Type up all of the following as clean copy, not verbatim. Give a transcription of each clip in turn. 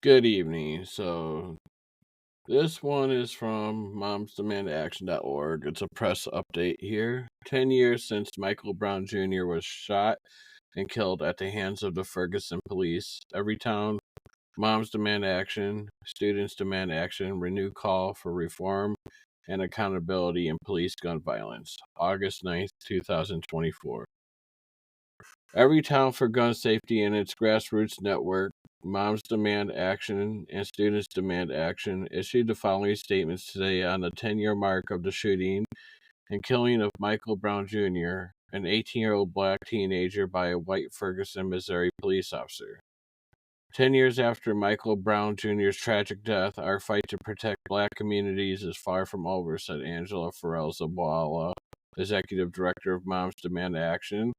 Good evening. This one is from momsdemandaction.org. It's a press update here. 10 years since Michael Brown Jr. was shot and killed at the hands of the Ferguson police. Everytown, moms demand action, students demand action, renew call for reform and accountability in police gun violence. August 9th, 2024. Everytown for Gun Safety and its grassroots network, Moms Demand Action and Students Demand Action, issued the following statements today on the 10-year mark of the shooting and killing of Michael Brown Jr., an 18-year-old black teenager, by a white Ferguson, Missouri police officer. 10 years after Michael Brown Jr.'s tragic death, our fight to protect black communities is far from over, said Angela Farrell-Zabala, Executive Director of Moms Demand Action.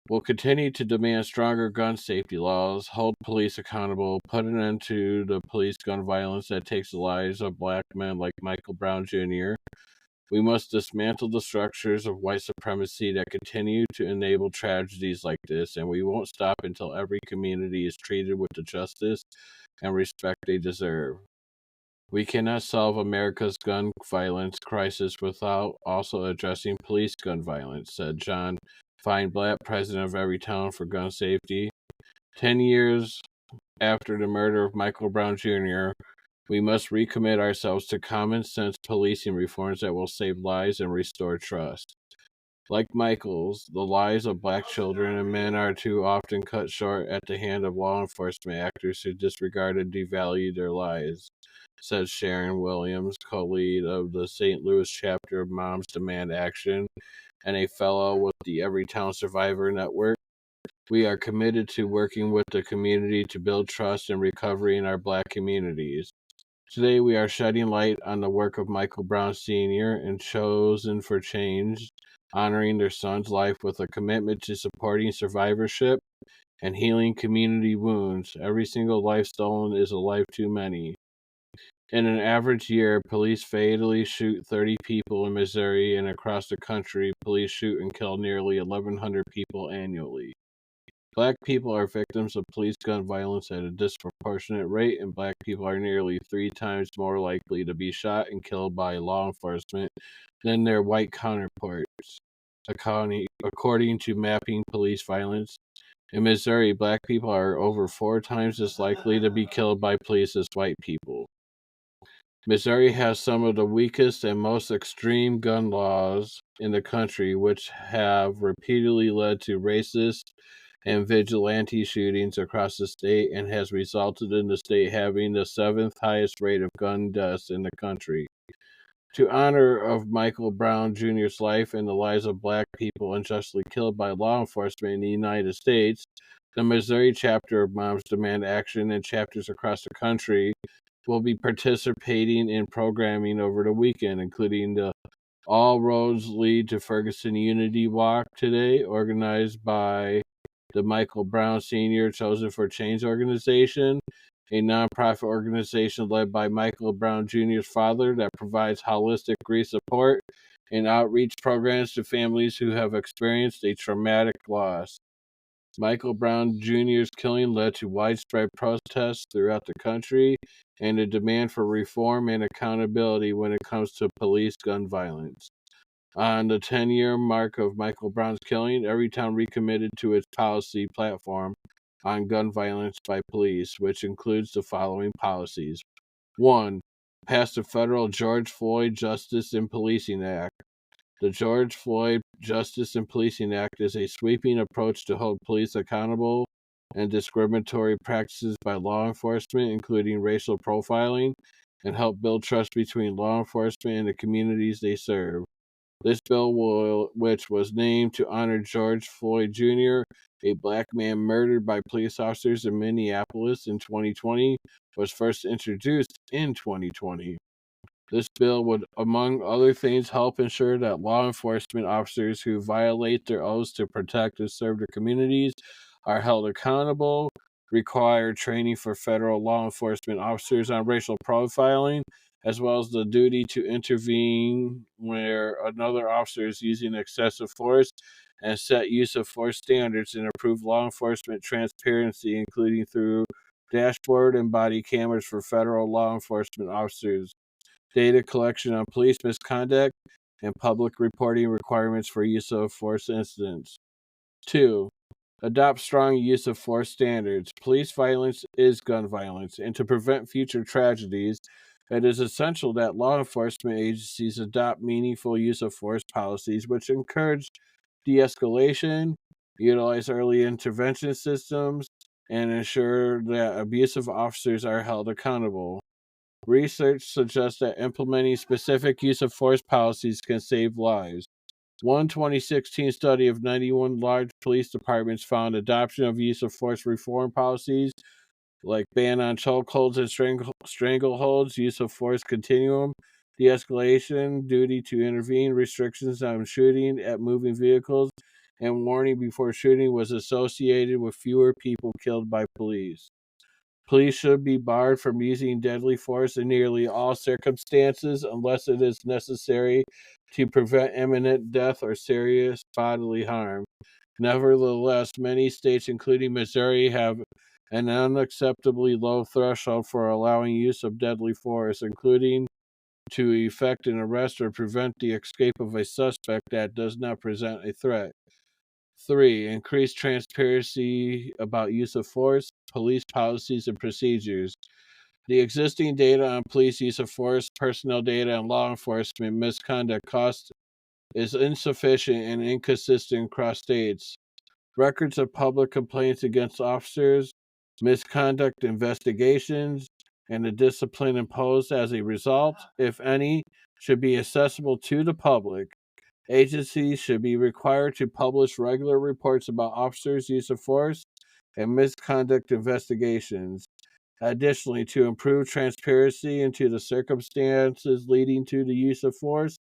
We'll continue to demand stronger gun safety laws, hold police accountable, put an end to the police gun violence that takes the lives of black men like Michael Brown Jr. We must dismantle the structures of white supremacy that continue to enable tragedies like this, and we won't stop until every community is treated with the justice and respect they deserve. We cannot solve America's gun violence crisis without also addressing police gun violence, said John Feinblatt, president of Everytown for Gun Safety. 10 years after the murder of Michael Brown Jr., we must recommit ourselves to common sense policing reforms that will save lives and restore trust. Like Michael's, the lives of black children and men are too often cut short at the hand of law enforcement actors who disregard and devalue their lives, said Sharon Williams, co-lead of the St. Louis chapter of Moms Demand Action and a fellow with the Everytown Survivor Network. We are committed to working with the community to build trust and recovery in our black communities. Today we are shedding light on the work of Michael Brown Sr. and Chosen for Change, honoring their son's life with a commitment to supporting survivorship and healing community wounds. Every single life stolen is a life too many. In an average year, police fatally shoot 30 people in Missouri, and across the country, police shoot and kill nearly 1,100 people annually. Black people are victims of police gun violence at a disproportionate rate, and black people are nearly 3 times more likely to be shot and killed by law enforcement than their white counterparts. According to Mapping Police Violence, in Missouri, black people are over 4 times as likely to be killed by police as white people. Missouri has some of the weakest and most extreme gun laws in the country, which have repeatedly led to racist and vigilante shootings across the state and has resulted in the state having the 7th highest rate of gun deaths in the country. To honor of Michael Brown Jr.'s life and the lives of black people unjustly killed by law enforcement in the United States, the Missouri chapter of Moms Demand Action and chapters across the country will be participating in programming over the weekend, including the All Roads Lead to Ferguson Unity Walk today, organized by the Michael Brown Sr. Chosen for Change organization, a nonprofit organization led by Michael Brown Jr.'s father that provides holistic grief support and outreach programs to families who have experienced a traumatic loss. Michael Brown Jr.'s killing led to widespread protests throughout the country and a demand for reform and accountability when it comes to police gun violence. On the 10-year mark of Michael Brown's killing, Everytown recommitted to its policy platform on gun violence by police, which includes the following policies. 1. Pass the federal George Floyd Justice in Policing Act. The George Floyd Justice in Policing Act is a sweeping approach to hold police accountable and discriminatory practices by law enforcement, including racial profiling, and help build trust between law enforcement and the communities they serve. This bill, which was named to honor George Floyd Jr., a black man murdered by police officers in Minneapolis in 2020, was first introduced in 2020. This bill would, among other things, help ensure that law enforcement officers who violate their oaths to protect and serve their communities are held accountable, require training for federal law enforcement officers on racial profiling, as well as the duty to intervene where another officer is using excessive force, and set use of force standards and improve law enforcement transparency, including through dashboard and body cameras for federal law enforcement officers, data collection on police misconduct, and public reporting requirements for use of force incidents. 2. Adopt strong use of force standards. Police violence is gun violence, and to prevent future tragedies, it is essential that law enforcement agencies adopt meaningful use of force policies which encourage de escalation, utilize early intervention systems, and ensure that abusive officers are held accountable. Research suggests that implementing specific use of force policies can save lives. One 2016 study of 91 large police departments found adoption of use of force reform policies like ban on chokeholds and strangleholds, use of force continuum, de escalation, duty to intervene, restrictions on shooting at moving vehicles, and warning before shooting was associated with fewer people killed by police. Police should be barred from using deadly force in nearly all circumstances unless it is necessary to prevent imminent death or serious bodily harm. Nevertheless, many states, including Missouri, have an unacceptably low threshold for allowing use of deadly force, including to effect an arrest or prevent the escape of a suspect that does not present a threat. 3. Increase transparency about use of force, police policies, and procedures. The existing data on police use of force, personnel data, and law enforcement misconduct cost is insufficient and inconsistent across states. Records of public complaints against officers, misconduct investigations, and the discipline imposed as a result, if any, should be accessible to the public. Agencies should be required to publish regular reports about officers' use of force and misconduct investigations. Additionally, to improve transparency into the circumstances leading to the use of force,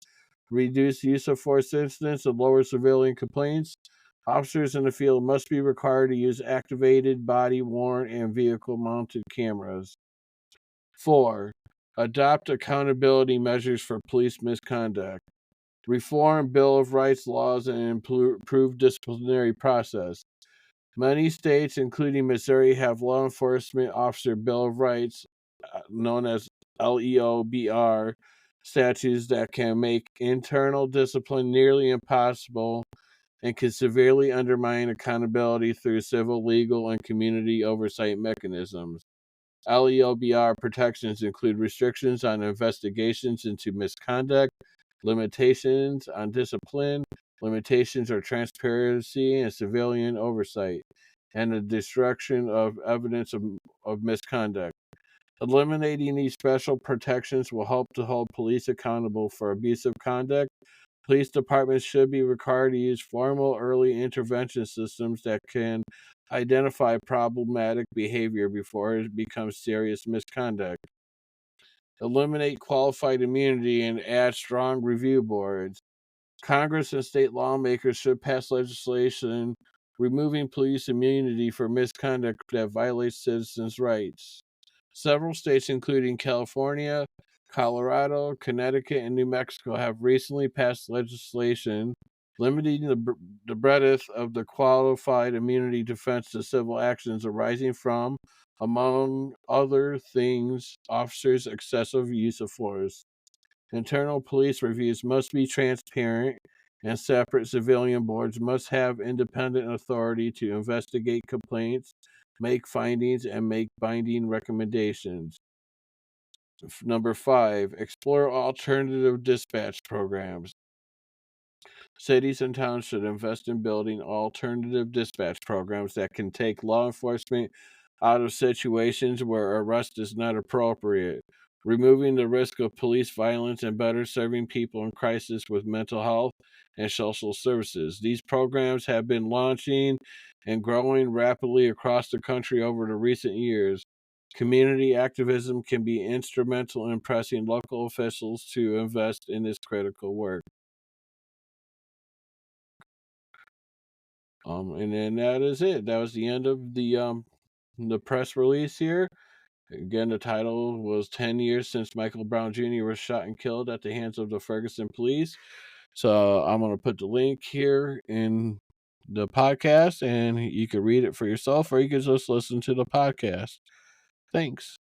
reduce use of force incidents, and lower civilian complaints, officers in the field must be required to use activated, body worn, and vehicle mounted cameras. 4. Adopt accountability measures for police misconduct. Reform Bill of Rights laws and improve disciplinary process. Many states, including Missouri, have law enforcement officer Bill of Rights, known as LEOBR, statutes that can make internal discipline nearly impossible and can severely undermine accountability through civil, legal, and community oversight mechanisms. LEOBR protections include restrictions on investigations into misconduct, limitations on discipline, limitations on transparency and civilian oversight, and the destruction of evidence of misconduct. Eliminating these special protections will help to hold police accountable for abusive conduct. Police departments should be required to use formal early intervention systems that can identify problematic behavior before it becomes serious misconduct. Eliminate qualified immunity and add strong review boards. Congress and state lawmakers should pass legislation removing police immunity for misconduct that violates citizens' rights. Several states, including California, Colorado, Connecticut, and New Mexico, have recently passed legislation limiting the breadth of the qualified immunity defense to civil actions arising from, among other things, officers' excessive use of force. Internal police reviews must be transparent, and separate civilian boards must have independent authority to investigate complaints, make findings, and make binding recommendations. Number 5, explore alternative dispatch programs. Cities and towns should invest in building alternative dispatch programs that can take law enforcement out of situations where arrest is not appropriate, removing the risk of police violence and better serving people in crisis with mental health and social services. These programs have been launching and growing rapidly across the country over the recent years. Community activism can be instrumental in pressing local officials to invest in this critical work. And then that is it. That was the end of the press release here. Again, the title was 10 years since Michael Brown Jr. was shot and killed at the hands of the Ferguson police. So I'm going to put the link here in the podcast, and you can read it for yourself, or you can just listen to the podcast. Thanks.